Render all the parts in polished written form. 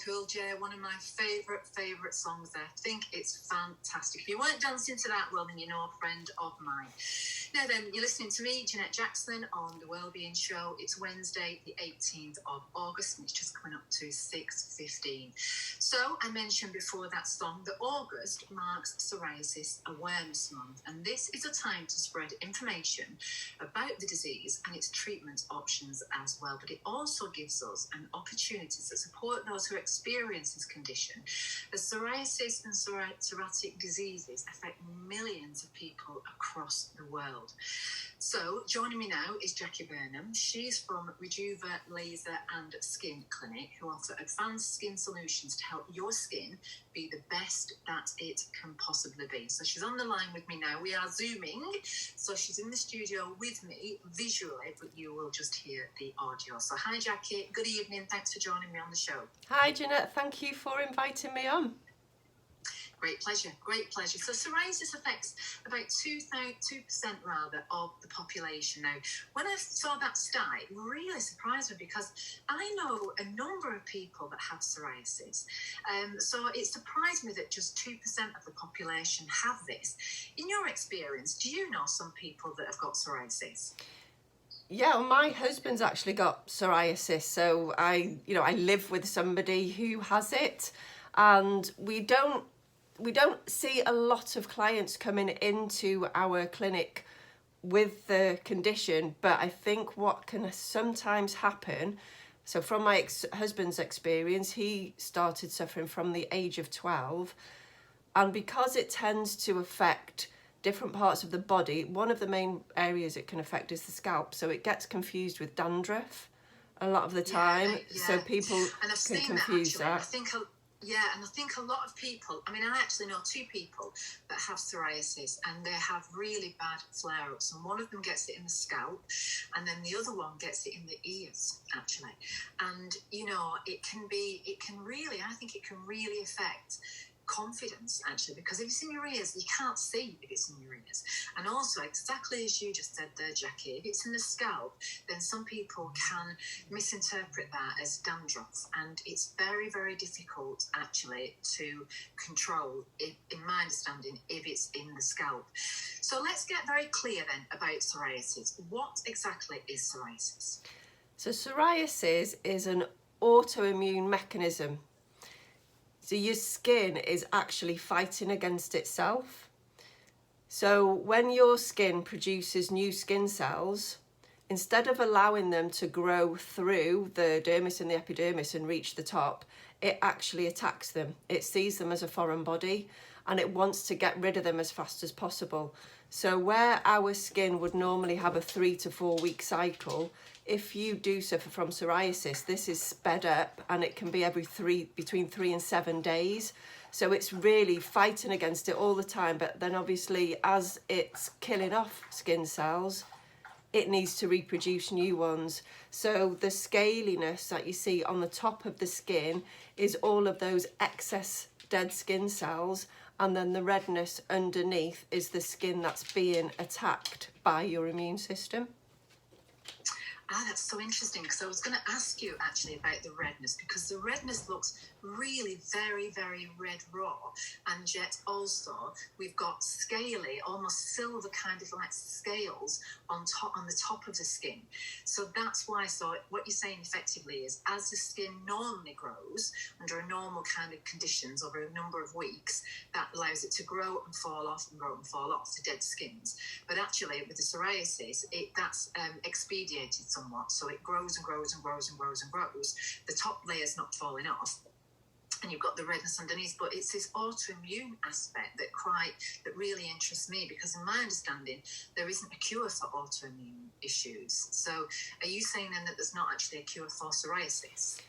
Cool J, one of my favourite songs there. I think it's fantastic. If you weren't dancing to that, well, then you're no friend of mine. Now then, you're listening to me, Jeanette Jackdon, on the Wellbeing Show. It's Wednesday, the 18th of August, and it's just coming up to 6:15. So, I mentioned before that song that August marks Psoriasis Awareness Month, and this is a time to spread information about the disease and its treatment options as well. But it also gives us an opportunity to support those who experience this condition. As psoriasis and psoriatic diseases affect millions of people across the world. So joining me now is Jackie Burnham. She's from Rejuva Laser and Skin Clinic, who offer advanced skin solutions to help your skin be the best that it can possibly be. So she's on the line with me now. We are Zooming, so she's in the studio with me visually, but you will just hear the audio. So hi Jackie, good evening, thanks for joining me on the show. Hi Jeanette, thank you for inviting me on. Great pleasure, great pleasure. So psoriasis affects about 2% of the population. Now, when I saw that stat, it really surprised me because I know a number of people that have psoriasis. So it surprised me that just 2% of the population have this. In your experience, do you know some people that have got psoriasis? Yeah, well, my husband's actually got psoriasis, so I live with somebody who has it, and we don't see a lot of clients coming into our clinic with the condition, but I think what can sometimes happen, so from my husband's experience, he started suffering from the age of 12, and because it tends to affect different parts of the body, one of the main areas it can affect is the scalp, so it gets confused with dandruff a lot of the time. So people can confuse that. And I think a lot of people, I mean, I actually know two people that have psoriasis and they have really bad flare-ups, and one of them gets it in the scalp and then the other one gets it in the ears, actually. And, you know, I think it can really affect confidence, actually, because if it's in your ears, you can't see if it's in your ears. And also, exactly as you just said there, Jackie, if it's in the scalp, then some people can misinterpret that as dandruff, and it's very, very difficult, actually, to control, in my understanding, if it's in the scalp. So let's get very clear then about psoriasis. What exactly is psoriasis? So psoriasis is an autoimmune mechanism. So your skin is actually fighting against itself. So when your skin produces new skin cells, instead of allowing them to grow through the dermis and the epidermis and reach the top, it actually attacks them. It sees them as a foreign body and it wants to get rid of them as fast as possible. So where our skin would normally have a 3 to 4 week cycle, if you do suffer from psoriasis, this is sped up and it can be between 3 and 7 days. So it's really fighting against it all the time. But then obviously as it's killing off skin cells, it needs to reproduce new ones. So the scaliness that you see on the top of the skin is all of those excess dead skin cells, and then the redness underneath is the skin that's being attacked by your immune system. That's so interesting, because I was going to ask you actually about the redness, because the redness looks really very, very red raw, and yet also we've got scaly, almost silver kind of like scales on the top of the skin. So that's why, so what you're saying effectively is, as the skin normally grows under a normal kind of conditions over a number of weeks, that allows it to grow and fall off and grow and fall off, the dead skins. But actually with the psoriasis, that's expedited somewhat, so it grows and grows and grows and grows and grows. The top layer's not falling off, and you've got the redness underneath, but it's this autoimmune aspect that really interests me, because in my understanding, there isn't a cure for autoimmune issues. So are you saying then that there's not actually a cure for psoriasis?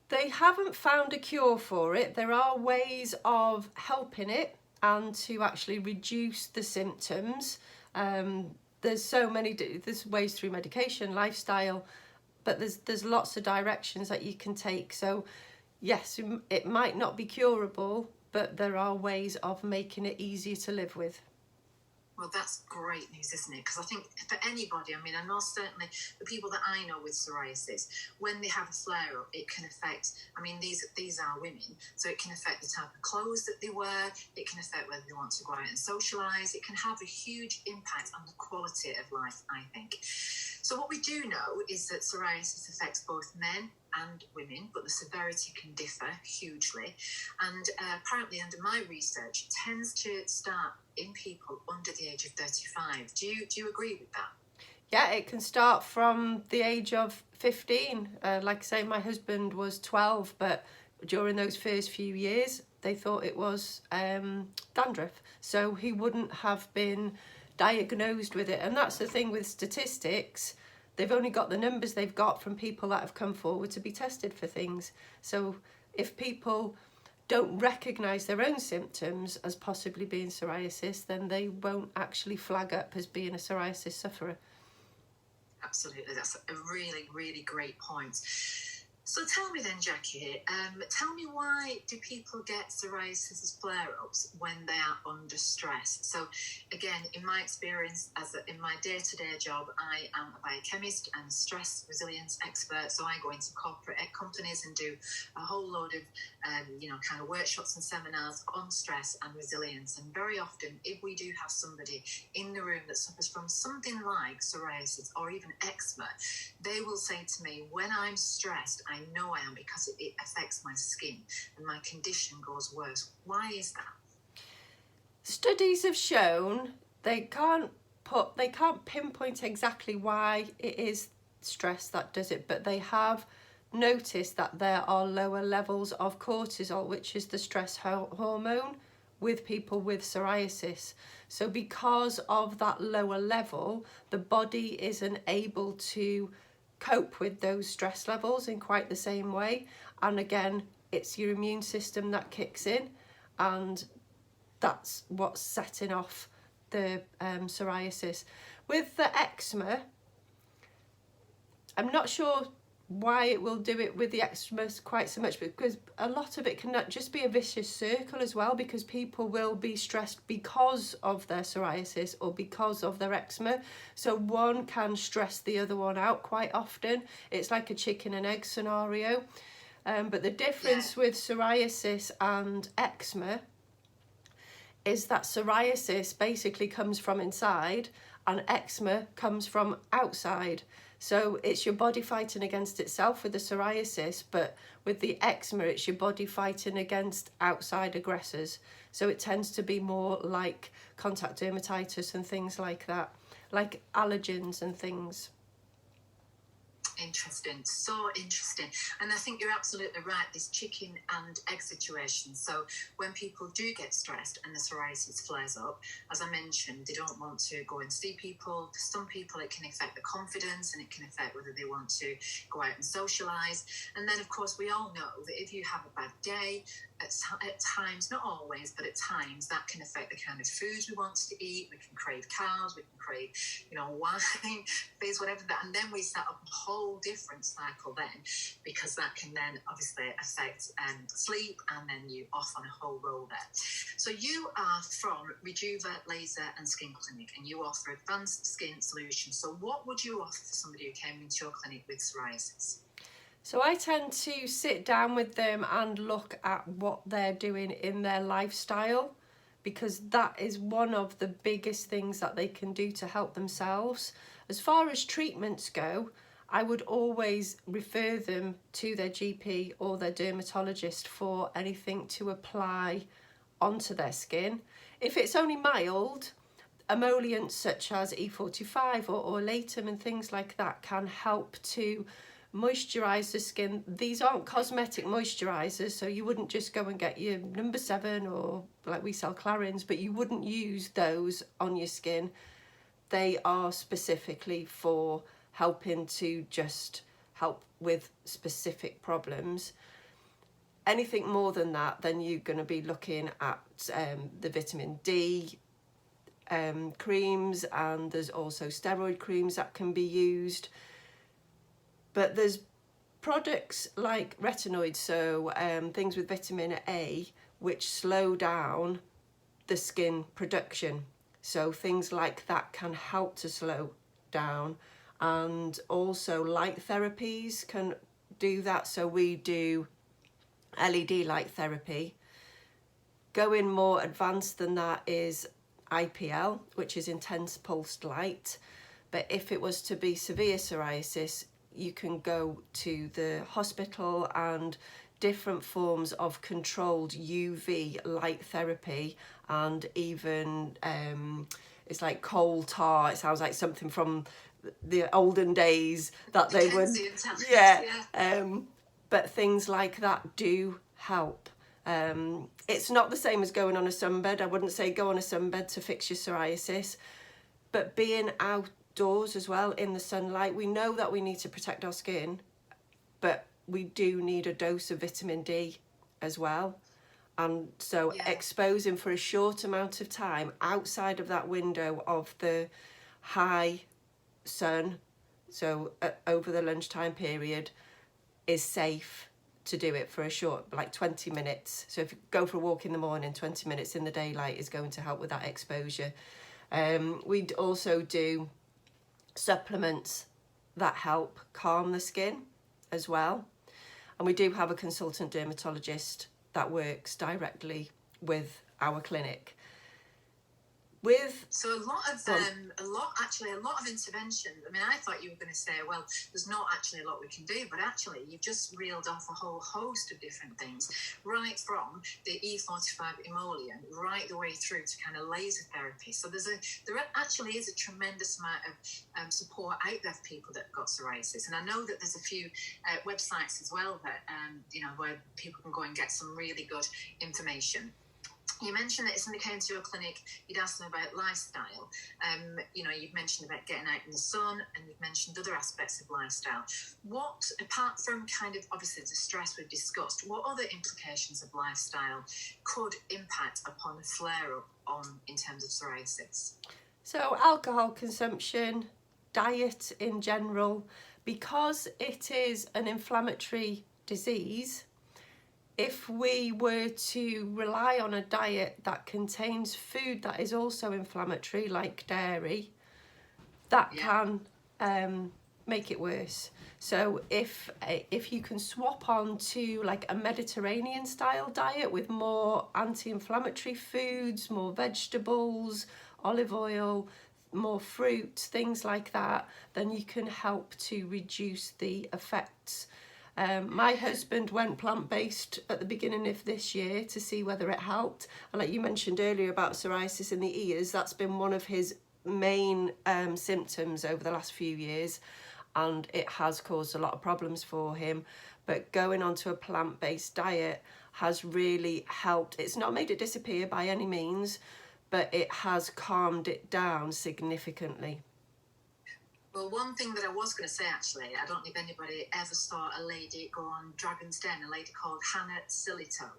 They haven't found a cure for it. There are ways of helping it and to actually reduce the symptoms. There's ways through medication, lifestyle, but there's lots of directions that you can take. So yes, it might not be curable, but there are ways of making it easier to live with. Well, that's great news, isn't it? Because I think for anybody, I mean, I know certainly the people that I know with psoriasis, when they have a flare-up, it can affect, I mean, these are women, so it can affect the type of clothes that they wear, it can affect whether they want to go out and socialise, it can have a huge impact on the quality of life, I think. So what we do know is that psoriasis affects both men and women, but the severity can differ hugely. And apparently, under my research, it tends to start in people under the age of 35. Do you agree with that? Yeah, it can start from the age of 15. Like I say, my husband was 12, but during those first few years, they thought it was dandruff. So he wouldn't have been diagnosed with it. And that's the thing with statistics. They've only got the numbers they've got from people that have come forward to be tested for things. So if people don't recognise their own symptoms as possibly being psoriasis, then they won't actually flag up as being a psoriasis sufferer. Absolutely, that's a really, really great point. So tell me then, Jackie, tell me, why do people get psoriasis flare-ups when they are under stress? So again, in my experience, in my day-to-day job, I am a biochemist and stress resilience expert. So I go into corporate companies and do a whole load of, kind of workshops and seminars on stress and resilience. And very often, if we do have somebody in the room that suffers from something like psoriasis or even eczema, they will say to me, when I'm stressed, I know I am, because it affects my skin and my condition goes worse. Why is that? Studies have shown they can't pinpoint exactly why it is stress that does it, but they have noticed that there are lower levels of cortisol, which is the stress hormone, with people with psoriasis. So because of that lower level, the body isn't able to cope with those stress levels in quite the same way. And again, it's your immune system that kicks in, and that's what's setting off the psoriasis. With the eczema, I'm not sure why it will do it with the eczema quite so much, because a lot of it can just be a vicious circle as well, because people will be stressed because of their psoriasis or because of their eczema. So one can stress the other one out quite often. It's like a chicken and egg scenario. But the difference with psoriasis and eczema is that psoriasis basically comes from inside and eczema comes from outside. So it's your body fighting against itself with the psoriasis, but with the eczema, it's your body fighting against outside aggressors. So it tends to be more like contact dermatitis and things like that, like allergens and things. Interesting, so interesting. And I think you're absolutely right, this chicken and egg situation. So when people do get stressed and the psoriasis flares up, as I mentioned, they don't want to go and see people. For some people, it can affect the confidence, and it can affect whether they want to go out and socialise. And then, of course, we all know that if you have a bad day, at times, not always, but at times, that can affect the kind of foods we want to eat. We can crave carbs, we can crave, wine, fizz, whatever that. And then we set up a whole different cycle then, because that can then obviously affect sleep, and then you off on a whole roll there. So you are from Rejuva Laser and Skin Clinic, and you offer advanced skin solutions. So what would you offer for somebody who came into your clinic with psoriasis? So I tend to sit down with them and look at what they're doing in their lifestyle, because that is one of the biggest things that they can do to help themselves. As far as treatments go, I would always refer them to their GP or their dermatologist for anything to apply onto their skin. If it's only mild, emollients such as E45 or Latum and things like that can help to moisturize the skin. These aren't cosmetic moisturizers, so you wouldn't just go and get your number 7, or like we sell Clarins, but you wouldn't use those on your skin. They are specifically for helping to just help with specific problems. Anything more than that, then you're going to be looking at the vitamin D creams, and there's also steroid creams that can be used. But there's products like retinoids, so things with vitamin A, which slow down the skin production. So things like that can help to slow down, and also light therapies can do that. So we do LED light therapy. Going more advanced than that is IPL, which is intense pulsed light. But if it was to be severe psoriasis, you can go to the hospital, and different forms of controlled UV light therapy, and even it's like coal tar. It sounds like something from the olden days that they would, but things like that do help. It's not the same as going on a sunbed. I wouldn't say go on a sunbed to fix your psoriasis, but being outdoors as well in the sunlight, we know that we need to protect our skin, but we do need a dose of vitamin D as well. And so exposing for a short amount of time outside of that window of the high sun, so over the lunchtime period, is safe to do it for a short, like 20 minutes. So if you go for a walk in the morning, 20 minutes in the daylight is going to help with that exposure. We also do supplements that help calm the skin as well. And we do have a consultant dermatologist that works directly with our clinic. So a lot of intervention. I mean, I thought you were going to say, well, there's not actually a lot we can do, but actually you've just reeled off a whole host of different things, right from the E45 emollient right the way through to kind of laser therapy. So there actually is a tremendous amount of support out there for people that have got psoriasis, and I know that there's a few websites as well that where people can go and get some really good information. You mentioned that if somebody came to your clinic, you'd ask them about lifestyle. You've mentioned about getting out in the sun, and you've mentioned other aspects of lifestyle. What, apart from kind of obviously the stress we've discussed, what other implications of lifestyle could impact upon a flare-up in terms of psoriasis? So alcohol consumption, diet in general, because it is an inflammatory disease. If we were to rely on a diet that contains food that is also inflammatory, like dairy, that can make it worse. So if you can swap on to like a Mediterranean style diet with more anti-inflammatory foods, more vegetables, olive oil, more fruit, things like that, then you can help to reduce the effects. My husband went plant-based at the beginning of this year to see whether it helped. And like you mentioned earlier about psoriasis in the ears, that's been one of his main symptoms over the last few years, and it has caused a lot of problems for him. But going onto a plant-based diet has really helped. It's not made it disappear by any means, but it has calmed it down significantly. Well, one thing that I was going to say, actually, I don't know if anybody ever saw a lady go on Dragon's Den, a lady called Hannah Silito,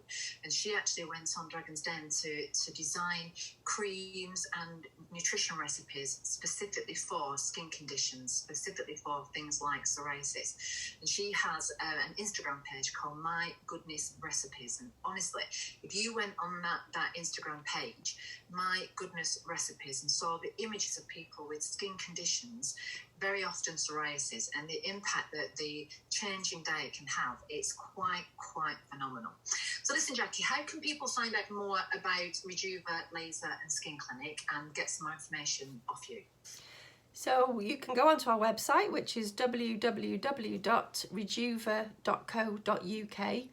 and she actually went on Dragon's Den to design creams and nutrition recipes specifically for skin conditions, specifically for things like psoriasis. And she has an Instagram page called My Goodness Recipes. And honestly, if you went on that Instagram page, My Goodness Recipes, and saw the images of people with skin conditions, very often psoriasis, and the impact that the change in diet can have, it's quite phenomenal. So listen, Jackie, how can people find out more about Rejuva Laser and Skin Clinic and get some more information off you? So you can go onto our website, which is www.rejuva.co.uk.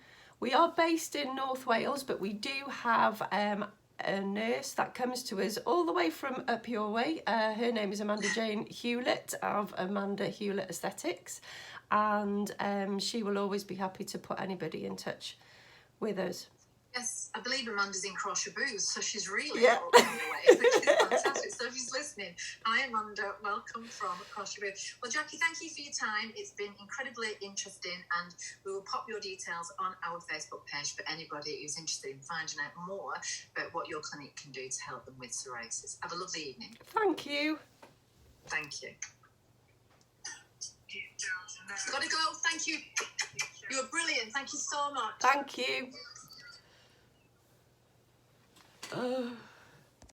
We are based in North Wales, but we do have a nurse that comes to us all the way from up your way. Her name is Amanda Jane Hewlett of Amanda Hewlett Aesthetics, and she will always be happy to put anybody in touch with us. Yes, I believe Amanda's in Crosshaboos, so she's really all the way, which is fantastic. So if she's listening, hi Amanda, welcome from Crosshaboos. Well, Jackie, thank you for your time. It's been incredibly interesting, and we will pop your details on our Facebook page for anybody who's interested in finding out more about what your clinic can do to help them with psoriasis. Have a lovely evening. Thank you. Thank you. Gotta go. Thank you. You were brilliant. Thank you so much. Thank you.